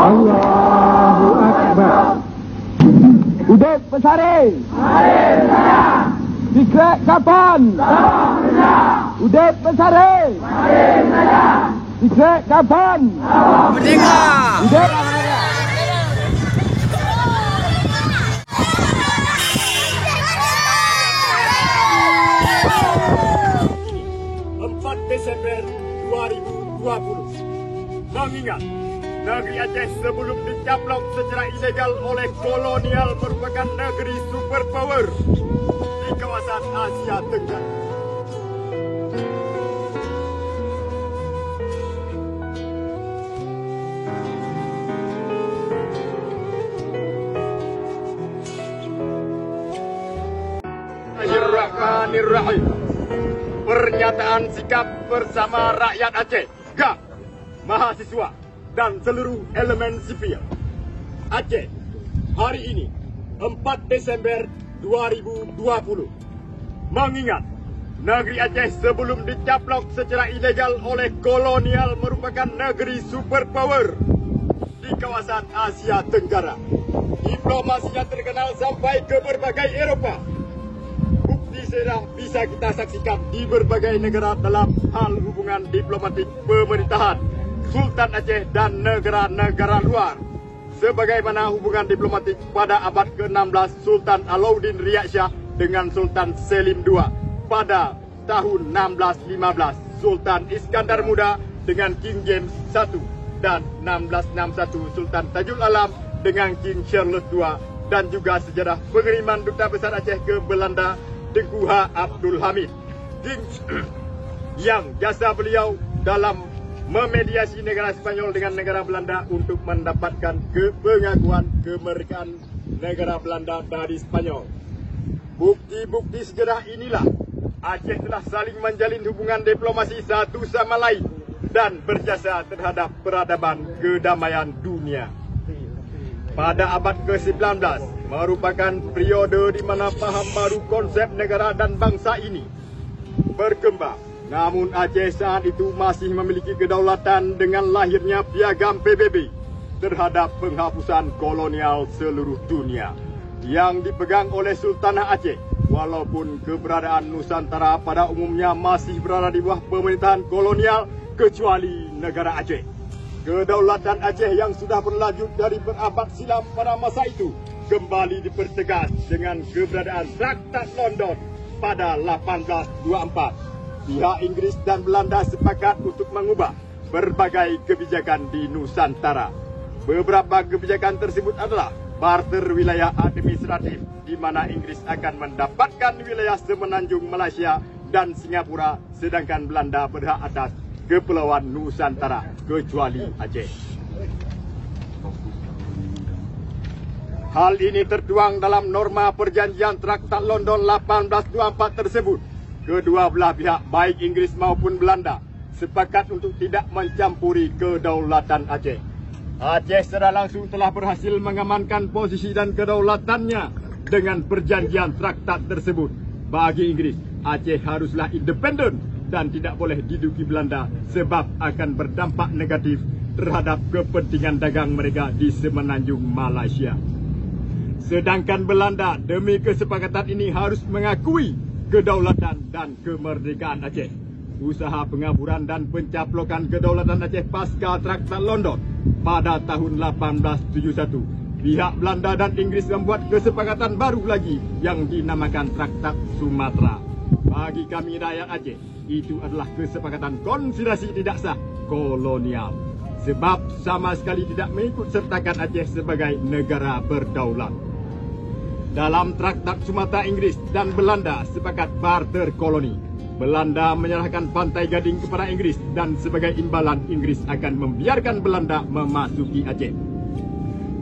Allahu Akbar. Udah pesare. Mari saya. Dikrek kapan? Udah pesare. Mari saya. Dikrek kapan? Merdeka. Udah. 4 Desember 2020. Mengingat negeri Aceh sebelum dicaplok secara ilegal oleh kolonial merupakan negeri superpower di kawasan Asia Tenggara. Bismillahirrahmanirrahim. Pernyataan sikap bersama rakyat Aceh, GAK, mahasiswa, dan seluruh elemen sipil Aceh hari ini 4 Desember 2020. Mengingat negeri Aceh sebelum dicaplok secara ilegal oleh kolonial merupakan negeri superpower di kawasan Asia Tenggara. Diplomasinya terkenal sampai ke berbagai Eropa. Sudah bisa kita saksikan di berbagai negara dalam hal hubungan diplomatik pemerintahan Sultan Aceh dan negara-negara luar. Sebagaimana hubungan diplomatik pada abad ke-16 Sultan Alauddin Riyad dengan Sultan Selim II, pada tahun 1615 Sultan Iskandar Muda dengan King James I, dan 1661 Sultan Tajul Alam dengan King Charles II, dan juga sejarah pengiriman Duta Besar Aceh ke Belanda Tengku H. Abdul Hamid, yang jasa beliau dalam memediasi negara Spanyol dengan negara Belanda untuk mendapatkan pengakuan kemerdekaan negara Belanda dari Spanyol. Bukti-bukti sejarah inilah Aceh telah saling menjalin hubungan diplomasi satu sama lain dan berjasa terhadap peradaban kedamaian dunia. Pada abad ke-19 merupakan periode di mana paham baru konsep negara dan bangsa ini berkembang. Namun Aceh saat itu masih memiliki kedaulatan dengan lahirnya piagam PBB terhadap penghapusan kolonial seluruh dunia yang dipegang oleh Sultanah Aceh. Walaupun keberadaan Nusantara pada umumnya masih berada di bawah pemerintahan kolonial kecuali negara Aceh. Kedaulatan Aceh yang sudah berlanjut dari berabad silam pada masa itu kembali dipertegas dengan keberadaan Traktat London pada 1824. Pihak Inggris dan Belanda sepakat untuk mengubah berbagai kebijakan di Nusantara. Beberapa kebijakan tersebut adalah barter wilayah administratif, di mana Inggris akan mendapatkan wilayah semenanjung Malaysia dan Singapura, sedangkan Belanda berhak atas Kepulauan Nusantara kecuali Aceh. Hal ini tertuang dalam norma perjanjian Traktat London 1824 tersebut. Kedua belah pihak, baik Inggris maupun Belanda, sepakat untuk tidak mencampuri kedaulatan Aceh. Aceh secara langsung telah berhasil mengamankan posisi dan kedaulatannya dengan perjanjian traktat tersebut. Bagi Inggris, Aceh haruslah independen dan tidak boleh diduduki Belanda sebab akan berdampak negatif terhadap kepentingan dagang mereka di semenanjung Malaysia. Sedangkan Belanda demi kesepakatan ini harus mengakui kedaulatan dan kemerdekaan Aceh. Usaha pengaburan dan pencaplokan kedaulatan Aceh pasca Traktat London pada tahun 1871, pihak Belanda dan Inggris membuat kesepakatan baru lagi yang dinamakan Traktat Sumatera. Bagi kami rakyat Aceh, itu adalah kesepakatan konspirasi tidak sah kolonial, sebab sama sekali tidak mengikut sertakan Aceh sebagai negara berdaulat. Dalam Traktat Sumatera, Inggris dan Belanda sepakat barter koloni. Belanda menyerahkan Pantai Gading kepada Inggris dan sebagai imbalan Inggris akan membiarkan Belanda memasuki Aceh.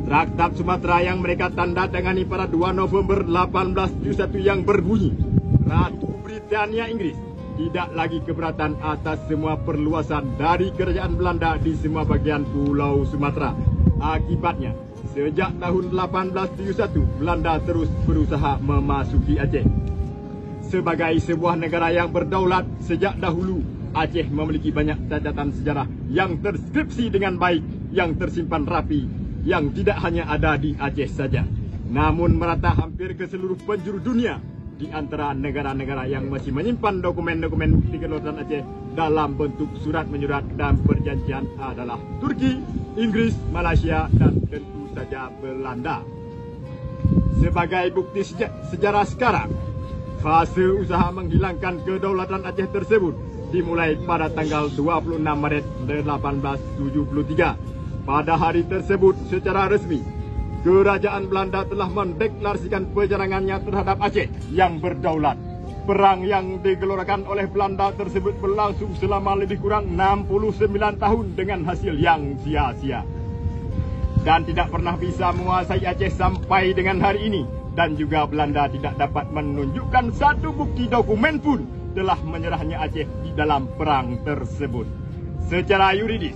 Traktat Sumatera yang mereka tanda tangani pada 2 November 1871 yang berbunyi, Ratu Britania Inggris tidak lagi keberatan atas semua perluasan dari kerajaan Belanda di semua bagian Pulau Sumatera. Akibatnya, sejak tahun 1871, Belanda terus berusaha memasuki Aceh. Sebagai sebuah negara yang berdaulat sejak dahulu, Aceh memiliki banyak catatan sejarah yang terskripsi dengan baik, yang tersimpan rapi, yang tidak hanya ada di Aceh saja, namun merata hampir ke seluruh penjuru dunia. Di antara negara-negara yang masih menyimpan dokumen-dokumen bukti kedaulatan Aceh dalam bentuk surat menyurat dan perjanjian adalah Turki, Inggris, Malaysia, dan tentu saja Belanda. Sebagai bukti sejarah sekarang, fase usaha menghilangkan kedaulatan Aceh tersebut dimulai pada tanggal 26 Maret 1873. Pada hari tersebut secara resmi, Kerajaan Belanda telah mendeklarasikan penyerangannya terhadap Aceh yang berdaulat. Perang yang digelorakan oleh Belanda tersebut berlangsung selama lebih kurang 69 tahun dengan hasil yang sia-sia. Dan tidak pernah bisa menguasai Aceh sampai dengan hari ini. Dan juga Belanda tidak dapat menunjukkan satu bukti dokumen pun telah menyerahnya Aceh di dalam perang tersebut. Secara yuridis,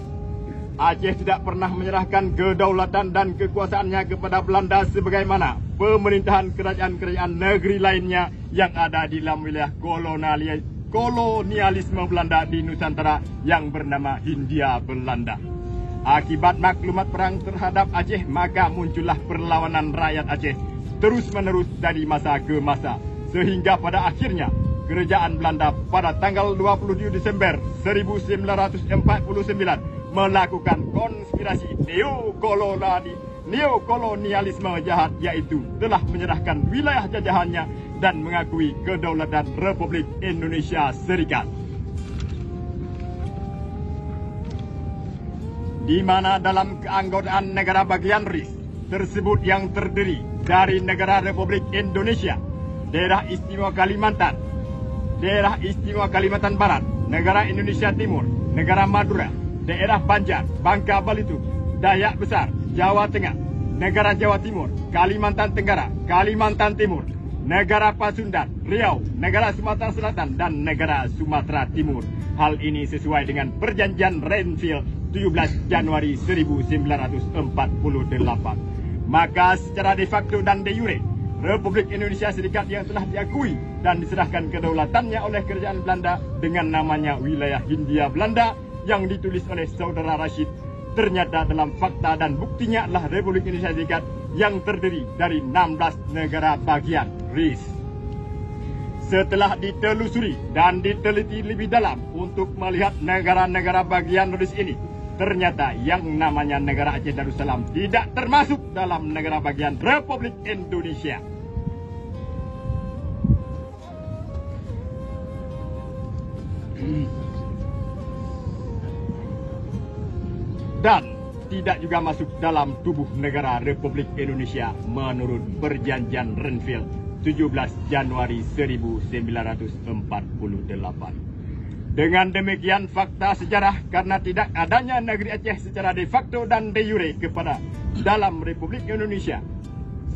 Aceh tidak pernah menyerahkan kedaulatan dan kekuasaannya kepada Belanda sebagaimana pemerintahan kerajaan-kerajaan negeri lainnya yang ada di dalam wilayah kolonialisme Belanda di Nusantara yang bernama Hindia Belanda. Akibat maklumat perang terhadap Aceh, maka muncullah perlawanan rakyat Aceh terus-menerus dari masa ke masa, sehingga pada akhirnya Kerajaan Belanda pada tanggal 27 Desember 1949 melakukan konspirasi neokolonialisme jahat, yaitu telah menyerahkan wilayah jajahannya dan mengakui kedaulatan Republik Indonesia Serikat. Di mana dalam keanggotaan negara bagian RIS tersebut yang terdiri dari negara Republik Indonesia, Daerah Istimewa Kalimantan, Daerah Istimewa Kalimantan Barat, Negara Indonesia Timur, Negara Madura, Daerah Banjar, Bangka Belitung, Dayak Besar, Jawa Tengah, Negara Jawa Timur, Kalimantan Tenggara, Kalimantan Timur, Negara Pasundan, Riau, Negara Sumatera Selatan, dan Negara Sumatera Timur. Hal ini sesuai dengan Perjanjian Renville 17 Januari 1948. Maka secara de facto dan de jure, Republik Indonesia Serikat yang telah diakui dan diserahkan kedaulatannya oleh Kerajaan Belanda dengan namanya Wilayah Hindia Belanda yang ditulis oleh Saudara Rashid, ternyata dalam fakta dan buktinya adalah Republik Indonesia Serikat yang terdiri dari 16 negara bagian RIS. Setelah ditelusuri dan diteliti lebih dalam untuk melihat negara-negara bagian RIS ini, ternyata yang namanya negara Aceh Darussalam tidak termasuk dalam negara bagian Republik Indonesia. Dan tidak juga masuk dalam tubuh negara Republik Indonesia menurut Perjanjian Renville 17 Januari 1948. Dengan demikian fakta sejarah karena tidak adanya negeri Aceh secara de facto dan de jure kepada dalam Republik Indonesia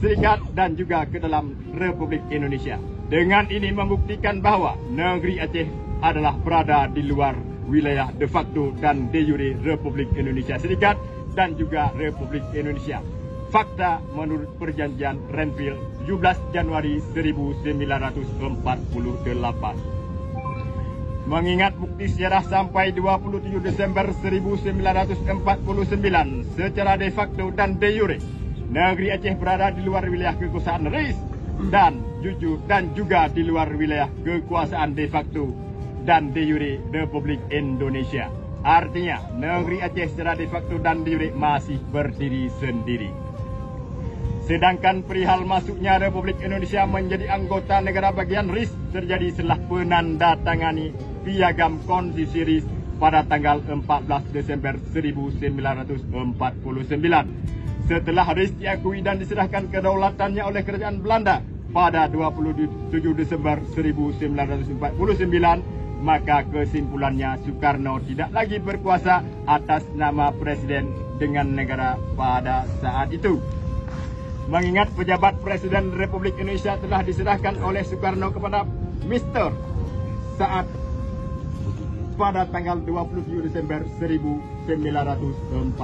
Serikat dan juga ke dalam Republik Indonesia. Dengan ini membuktikan bahwa negeri Aceh adalah berada di luar wilayah de facto dan de jure Republik Indonesia Serikat dan juga Republik Indonesia. Fakta menurut Perjanjian Renville 17 Januari 1948. Mengingat bukti sejarah sampai 27 Desember 1949 secara de facto dan de jure, negeri Aceh berada di luar wilayah kekuasaan RIS dan juga di luar wilayah kekuasaan de facto dan de jure Republik Indonesia. Artinya, negeri Aceh secara de facto dan de jure masih berdiri sendiri. Sedangkan perihal masuknya Republik Indonesia menjadi anggota negara bagian RIS terjadi setelah penandatangani Piagam Konstitusi RIS pada tanggal 14 Desember 1949. Setelah RIS diakui dan diserahkan kedaulatannya oleh Kerajaan Belanda pada 27 Desember 1949, maka kesimpulannya Soekarno tidak lagi berkuasa atas nama Presiden dengan negara pada saat itu. Mengingat pejabat Presiden Republik Indonesia telah diserahkan oleh Soekarno kepada Mr. Saat pada tanggal 27 Desember 1949.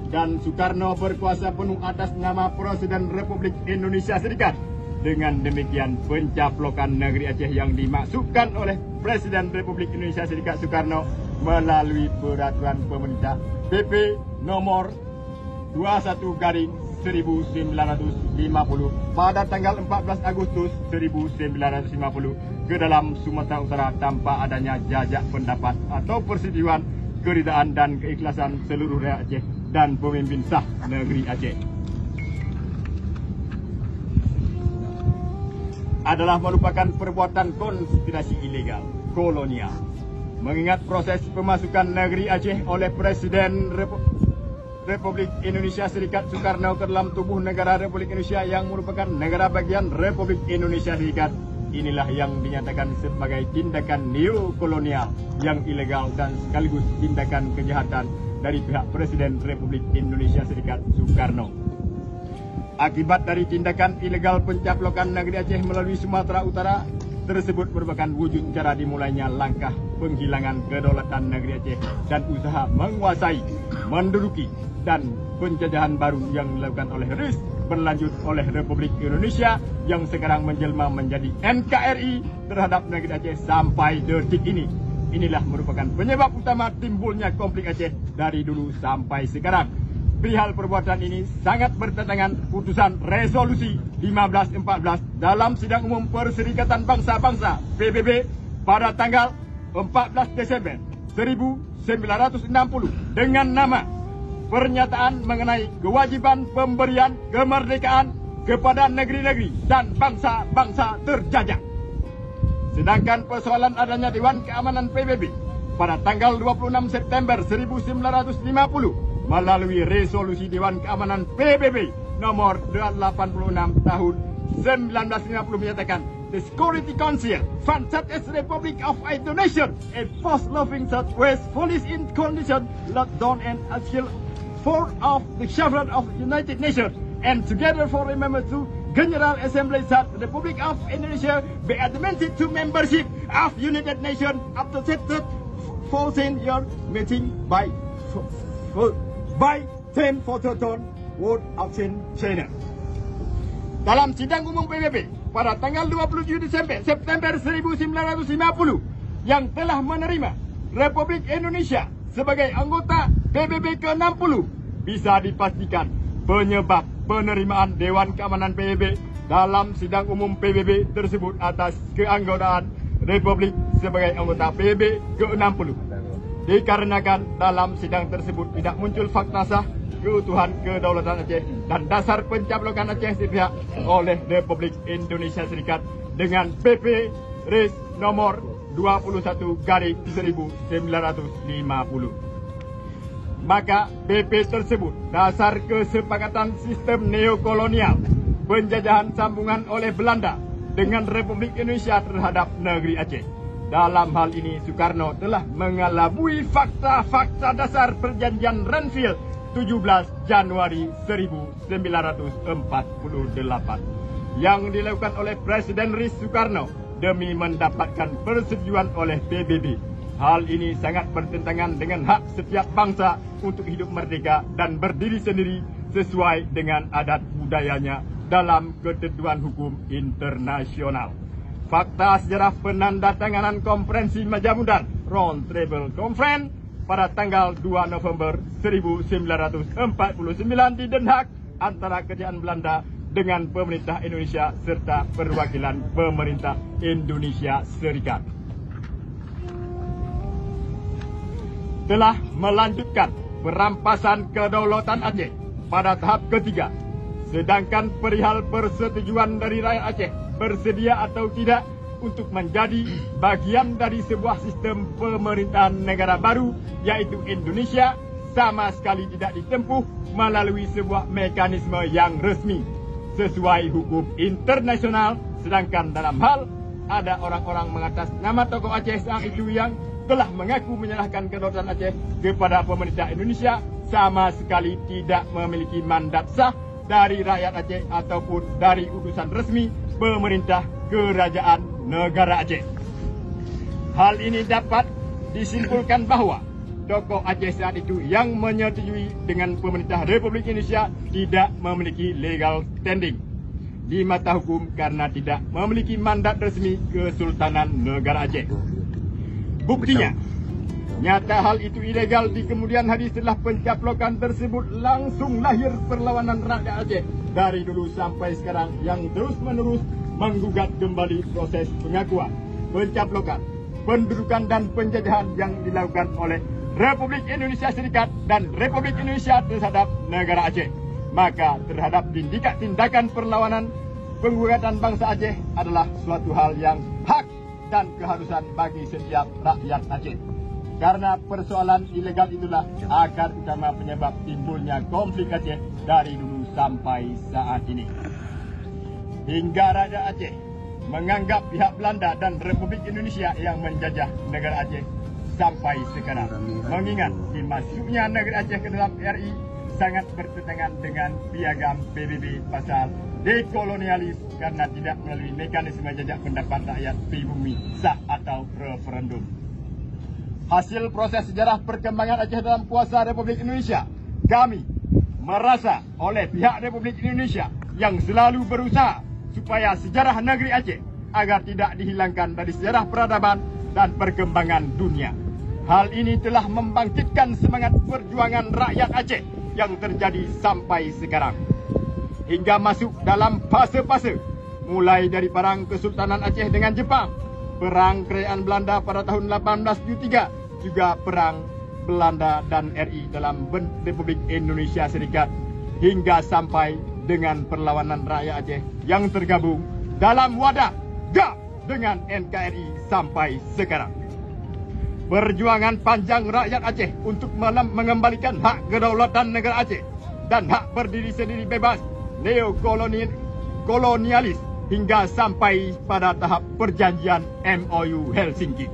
Dan Soekarno berkuasa penuh atas nama Presiden Republik Indonesia Serikat Dengan demikian, pencaplokan negeri Aceh yang dimaksudkan oleh Presiden Republik Indonesia Serikat Soekarno melalui peraturan pemerintah PP nomor 21/1950 pada tanggal 14 Agustus 1950 ke dalam Sumatera Utara tanpa adanya jajak pendapat atau persetujuan, keridaan dan keikhlasan seluruh rakyat Aceh dan pemimpin sah negeri Aceh. Adalah merupakan perbuatan konspirasi ilegal kolonial. Mengingat proses pemasukan negeri Aceh oleh Presiden Republik Indonesia Serikat Soekarno ke dalam tubuh negara Republik Indonesia yang merupakan negara bagian Republik Indonesia Serikat, inilah yang dinyatakan sebagai tindakan neokolonial yang ilegal dan sekaligus tindakan kejahatan dari pihak Presiden Republik Indonesia Serikat Soekarno. Akibat dari tindakan ilegal pencaplokan negeri Aceh melalui Sumatera Utara tersebut merupakan wujud cara dimulainya langkah penghilangan kedaulatan negeri Aceh dan usaha menguasai, menduduki, dan penjajahan baru yang dilakukan oleh RIS berlanjut oleh Republik Indonesia yang sekarang menjelma menjadi NKRI terhadap negeri Aceh sampai detik ini. Inilah merupakan penyebab utama timbulnya konflik Aceh dari dulu sampai sekarang. Perihal perbuatan ini sangat bertentangan putusan resolusi 1514 dalam Sidang Umum Perserikatan Bangsa-Bangsa PBB pada tanggal 14 Desember 1960 dengan nama Pernyataan mengenai kewajiban pemberian kemerdekaan kepada negeri-negeri dan bangsa-bangsa terjajah. Sedangkan persoalan adanya Dewan Keamanan PBB pada tanggal 26 September 1950 melalui resolusi Dewan Keamanan PBB nomor 86 tahun 1950 menyatakan the Security Council funds such as Republic of Indonesia and post-loving Southwest police in condition lockdown and until for of the Sovereign of United Nations and together for remember to General Assembly that the Republic of Indonesia be admitted to membership of United Nations after the 14-year meeting by 10 Photon World Action China. Dalam sidang umum PBB pada tanggal 27 September 1950 yang telah menerima Republik Indonesia sebagai anggota PBB ke-60, bisa dipastikan penyebab penerimaan Dewan Keamanan PBB dalam sidang umum PBB tersebut atas keanggotaan Republik sebagai anggota PBB ke-60. Dikarenakan dalam sidang tersebut tidak muncul fakta sah keutuhan kedaulatan Aceh dan dasar pencaplokan Aceh sepihak oleh Republik Indonesia Serikat dengan PP RIS nomor 21/1950. Maka PP tersebut dasar kesepakatan sistem neokolonial penjajahan sambungan oleh Belanda dengan Republik Indonesia terhadap negeri Aceh. Dalam hal ini Soekarno telah mengelabui fakta-fakta dasar perjanjian Renville 17 Januari 1948 yang dilakukan oleh Presiden RIS Soekarno demi mendapatkan persetujuan oleh PBB. Hal ini sangat bertentangan dengan hak setiap bangsa untuk hidup merdeka dan berdiri sendiri sesuai dengan adat budayanya dalam ketentuan hukum internasional. Fakta sejarah penandatanganan konferensi Majapahit Round Table Conference pada tanggal 2 November 1949 di Den Haag antara kerajaan Belanda dengan pemerintah Indonesia serta perwakilan pemerintah Indonesia Serikat telah melanjutkan perampasan kedaulatan Aceh pada tahap ketiga. Sedangkan perihal persetujuan dari rakyat Aceh bersedia atau tidak untuk menjadi bagian dari sebuah sistem pemerintahan negara baru yaitu Indonesia sama sekali tidak ditempuh melalui sebuah mekanisme yang resmi sesuai hukum internasional. Sedangkan dalam hal ada orang-orang mengatas nama tokoh Aceh saat itu yang telah mengaku menyerahkan kedaulatan Aceh kepada pemerintah Indonesia sama sekali tidak memiliki mandat sah dari rakyat Aceh ataupun dari utusan resmi pemerintah kerajaan negara Aceh. Hal ini dapat disimpulkan bahwa tokoh Aceh saat itu yang menyetujui dengan pemerintah Republik Indonesia tidak memiliki legal standing. di mata hukum karena tidak memiliki mandat resmi Kesultanan Negara Aceh. Buktinya, nyata hal itu ilegal di kemudian hari setelah pencaplokan tersebut langsung lahir perlawanan rakyat Aceh dari dulu sampai sekarang yang terus-menerus menggugat kembali proses pengakuan, pencaplokan, pendudukan dan penjajahan yang dilakukan oleh Republik Indonesia Serikat dan Republik Indonesia terhadap negara Aceh. Maka terhadap tindakan perlawanan penggugatan bangsa Aceh adalah suatu hal yang hak dan keharusan bagi setiap rakyat Aceh. Karena persoalan ilegal itulah akar utama penyebab timbulnya konflik Aceh dari dulu sampai saat ini. Hingga rakyat Aceh menganggap pihak Belanda dan Republik Indonesia yang menjajah negara Aceh sampai sekarang. Mengingat dimasuknya negara Aceh ke dalam RI sangat bertentangan dengan piagam PBB pasal dekolonialis karena tidak melalui mekanisme jajak pendapat rakyat pribumi sah atau referendum. Hasil proses sejarah perkembangan Aceh dalam kuasa Republik Indonesia, kami merasa oleh pihak Republik Indonesia yang selalu berusaha supaya sejarah negeri Aceh agar tidak dihilangkan dari sejarah peradaban dan perkembangan dunia. Hal ini telah membangkitkan semangat perjuangan rakyat Aceh yang terjadi sampai sekarang. Hingga masuk dalam fase-fase, mulai dari perang Kesultanan Aceh dengan Jepang, perang kerajaan Belanda pada tahun 1873, juga perang Belanda dan RI dalam Republik Indonesia Serikat, hingga sampai dengan perlawanan rakyat Aceh yang tergabung dalam wadah GAP dengan NKRI sampai sekarang. Perjuangan panjang rakyat Aceh untuk mengembalikan hak kedaulatan negara Aceh dan hak berdiri sendiri bebas neokolonialis hingga sampai pada tahap perjanjian MOU Helsinki.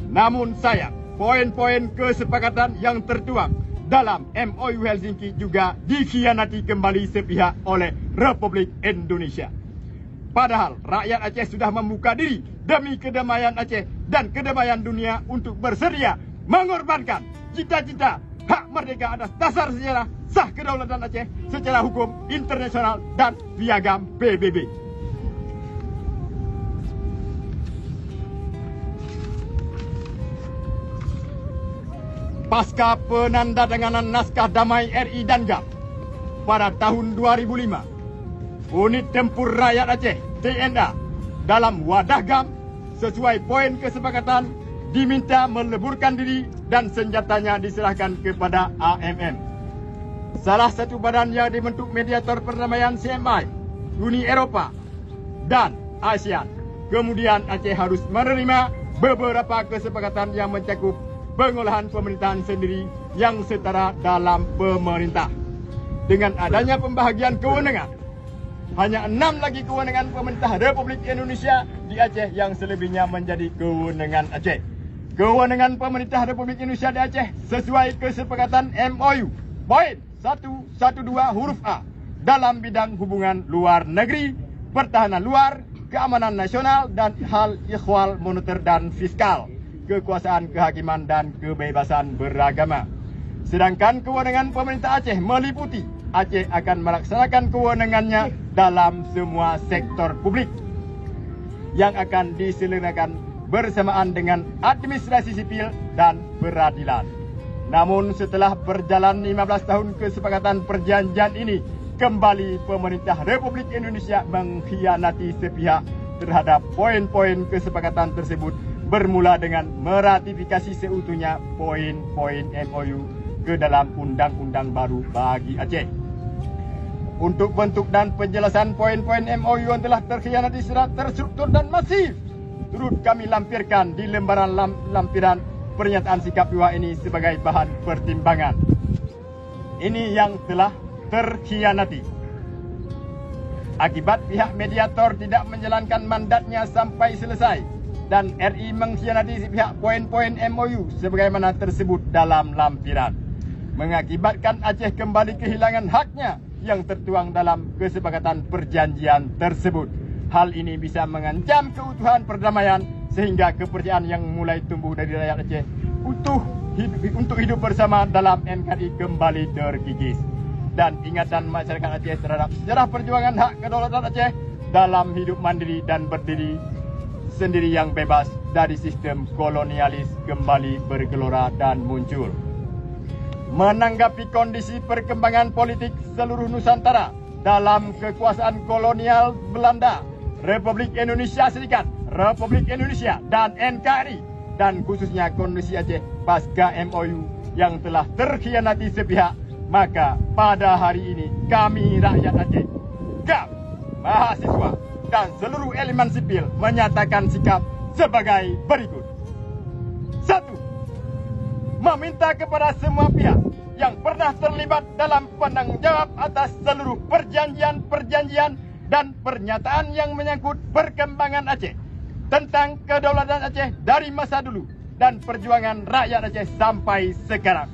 Namun sayang, poin-poin kesepakatan yang tertuang dalam MOU Helsinki juga dikhianati kembali sepihak oleh Republik Indonesia. Padahal rakyat Aceh sudah membuka diri demi kedamaian Aceh dan kedamaian dunia untuk bersedia mengorbankan cita-cita hak merdeka atas dasar sejarah sah kedaulatan Aceh secara hukum internasional dan piagam PBB. Pasca penandatanganan naskah damai RI dan GAP pada tahun 2005, Unit Tempur Rakyat Aceh TNA dalam wadah GAP sesuai poin kesepakatan diminta meleburkan diri dan senjatanya diserahkan kepada AMM. Salah satu badan yang dibentuk mediator perdamaian CMI, Uni Eropah dan ASEAN. Kemudian Aceh harus menerima beberapa kesepakatan yang mencakup pengolahan pemerintahan sendiri yang setara dalam pemerintah. Dengan adanya pembahagian kewenangan, hanya 6 lagi kewenangan pemerintah Republik Indonesia di Aceh yang selebihnya menjadi kewenangan Aceh. Kewenangan pemerintah Republik Indonesia di Aceh sesuai kesepakatan MOU poin 112 huruf A dalam bidang hubungan luar negeri, pertahanan luar, keamanan nasional dan hal ikhwal moneter dan fiskal, kekuasaan kehakiman dan kebebasan beragama. Sedangkan kewenangan pemerintah Aceh meliputi Aceh akan melaksanakan kewenangannya dalam semua sektor publik yang akan diselenggarakan bersamaan dengan administrasi sipil dan peradilan. Namun setelah berjalan 15 tahun kesepakatan perjanjian ini, kembali pemerintah Republik Indonesia mengkhianati sepihak terhadap poin-poin kesepakatan tersebut, bermula dengan meratifikasi seutuhnya poin-poin MOU ke dalam undang-undang baru bagi Aceh. Untuk bentuk dan penjelasan poin-poin MOU yang telah terkhianati secara terstruktur dan masif, turut kami lampirkan di lembaran lampiran pernyataan sikap dua ini sebagai bahan pertimbangan. Ini yang telah terkhianati. Akibat pihak mediator tidak menjalankan mandatnya sampai selesai dan RI mengkhianati pihak poin-poin MOU sebagaimana tersebut dalam lampiran, mengakibatkan Aceh kembali kehilangan haknya yang tertuang dalam kesepakatan perjanjian tersebut. Hal ini bisa mengancam keutuhan perdamaian sehingga kepercayaan yang mulai tumbuh dari rakyat Aceh untuk hidup bersama dalam NKRI kembali terkikis. dan ingatan masyarakat Aceh terhadap sejarah perjuangan hak kedaulatan Aceh dalam hidup mandiri dan berdiri sendiri yang bebas dari sistem kolonialis kembali bergelora dan muncul. Menanggapi kondisi perkembangan politik seluruh Nusantara dalam kekuasaan kolonial Belanda, Republik Indonesia Serikat, Republik Indonesia dan NKRI, dan khususnya kondisi Aceh pasca MOU yang telah terkhianati sepihak, maka pada hari ini kami rakyat Aceh, GAP, mahasiswa dan seluruh elemen sipil menyatakan sikap sebagai berikut. 1. Meminta kepada semua pihak yang pernah terlibat dalam penanggung jawab atas seluruh perjanjian dan pernyataan yang menyangkut perkembangan Aceh tentang kedaulatan Aceh dari masa dulu dan perjuangan rakyat Aceh sampai sekarang,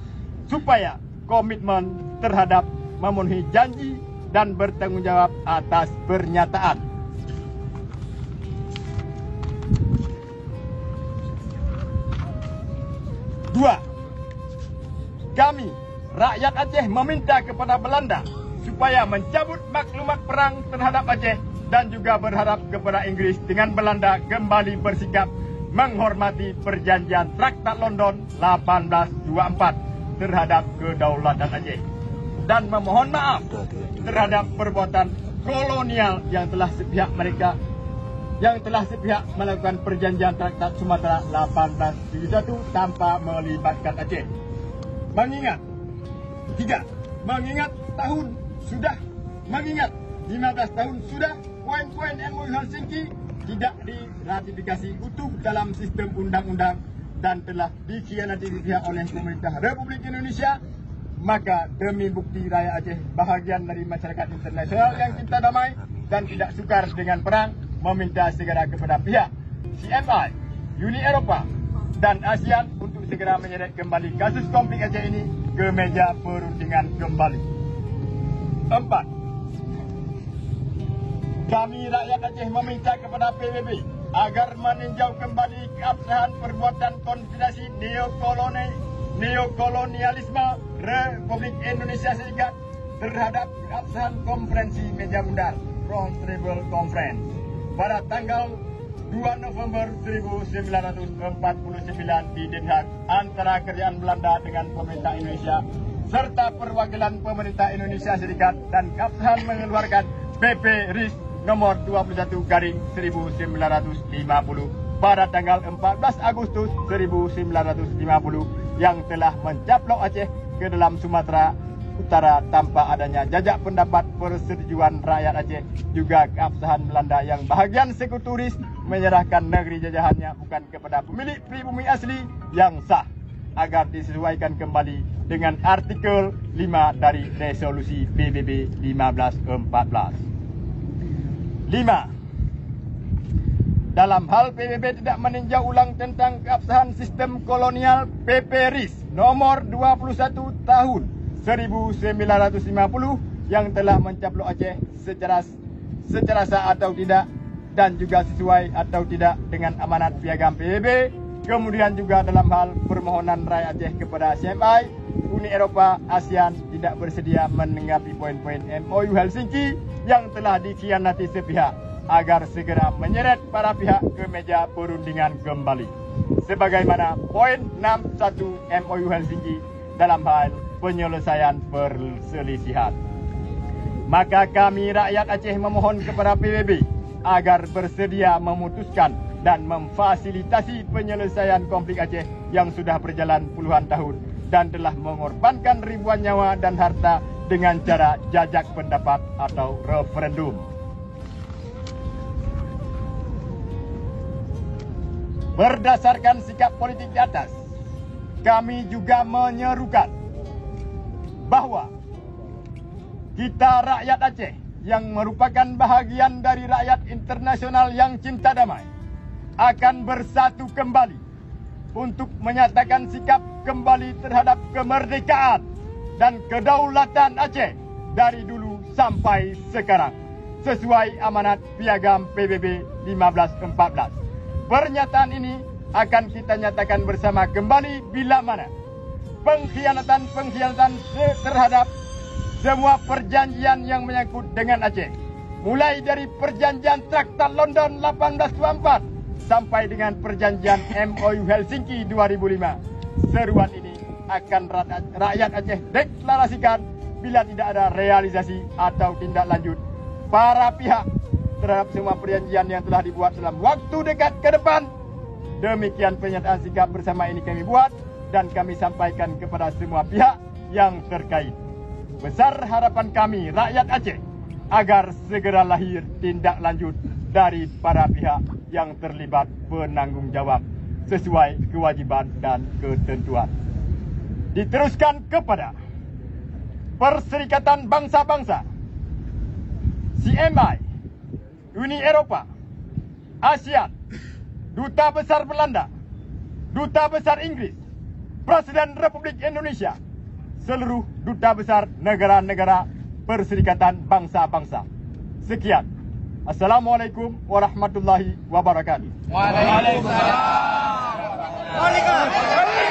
supaya komitmen terhadap memenuhi janji dan bertanggung jawab atas pernyataan. 2. Kami, rakyat Aceh, meminta kepada Belanda supaya mencabut maklumat perang terhadap Aceh dan juga berharap kepada Inggris dengan Belanda kembali bersikap menghormati perjanjian Traktat London 1824 terhadap kedaulatan Aceh dan memohon maaf terhadap perbuatan kolonial yang telah sepihak melakukan perjanjian Traktat Sumatera 1871 tanpa melibatkan Aceh. Mengingat 15 tahun sudah poin-poin MOU Helsinki tidak diratifikasi utuh dalam sistem undang-undang dan telah dikhianati pihak oleh pemerintah Republik Indonesia, maka demi bukti rakyat Aceh, bahagian dari masyarakat internasional yang cinta damai dan tidak sukar dengan perang, meminta segera kepada pihak CMI, Uni Eropa dan ASEAN untuk segera menyeret kembali kasus konflik Aceh ini ke meja perundingan kembali. 4. Kami rakyat Aceh meminta kepada PBB agar meninjau kembali keabsahan perbuatan konspirasi neokolonialisme Republik Indonesia Serikat terhadap keabsahan konferensi meja bundar Round Table Conference pada tanggal 2 November 1949 di Den Haag antara kerajaan Belanda dengan pemerintah Indonesia serta perwakilan pemerintah Indonesia Serikat, dan keabsahan mengeluarkan PP RIS nomor 21/1950 pada tanggal 14 Agustus 1950 yang telah mencaplok Aceh ke dalam Sumatera Utara tanpa adanya jajak pendapat persetujuan rakyat Aceh, juga keabsahan Belanda yang bahagian sekuturis menyerahkan negeri jajahannya bukan kepada pemilik pribumi asli yang sah, agar disesuaikan kembali dengan artikel 5 dari resolusi PBB 1514. 5. Dalam hal PBB tidak meninjau ulang tentang keabsahan sistem kolonial PP RIS nomor 21 tahun 1950 yang telah mencaplok Aceh secara sah atau tidak dan juga sesuai atau tidak dengan amanat piagam PBB. Kemudian juga dalam hal permohonan rakyat Aceh kepada CMI, Uni Eropa, ASEAN tidak bersedia menanggapi poin-poin MOU Helsinki yang telah dikhianati sepihak, agar segera menyeret para pihak ke meja perundingan kembali. Sebagaimana poin 6.1 MOU Helsinki dalam hal penyelesaian perselisihan. Maka kami rakyat Aceh memohon kepada PBB agar bersedia memutuskan dan memfasilitasi penyelesaian konflik Aceh yang sudah berjalan puluhan tahun dan telah mengorbankan ribuan nyawa dan harta dengan cara jajak pendapat atau referendum. Berdasarkan sikap politik di atas, kami juga menyerukan bahwa kita rakyat Aceh yang merupakan bahagian dari rakyat internasional yang cinta damai akan bersatu kembali untuk menyatakan sikap kembali terhadap kemerdekaan dan kedaulatan Aceh dari dulu sampai sekarang sesuai amanat piagam PBB 1514. Pernyataan ini akan kita nyatakan bersama kembali bila mana pengkhianatan terhadap semua perjanjian yang menyangkut dengan Aceh, mulai dari perjanjian Traktat London 1824 sampai dengan perjanjian MOU Helsinki 2005. Seruan ini akan rakyat Aceh deklarasikan bila tidak ada realisasi atau tindak lanjut para pihak terhadap semua perjanjian yang telah dibuat dalam waktu dekat ke depan. Demikian pernyataan sikap bersama ini kami buat dan kami sampaikan kepada semua pihak yang terkait. Besar harapan kami rakyat Aceh agar segera lahir tindak lanjut dari para pihak yang terlibat penanggung jawab sesuai kewajiban dan ketentuan. Diteruskan kepada Perserikatan Bangsa-Bangsa, CMI, Uni Eropah, ASEAN, Duta Besar Belanda, Duta Besar Inggris, Presiden Republik Indonesia, seluruh duta besar negara-negara Perserikatan Bangsa-Bangsa. Sekian. Assalamualaikum warahmatullahi wabarakatuh. Waalaikumsalam.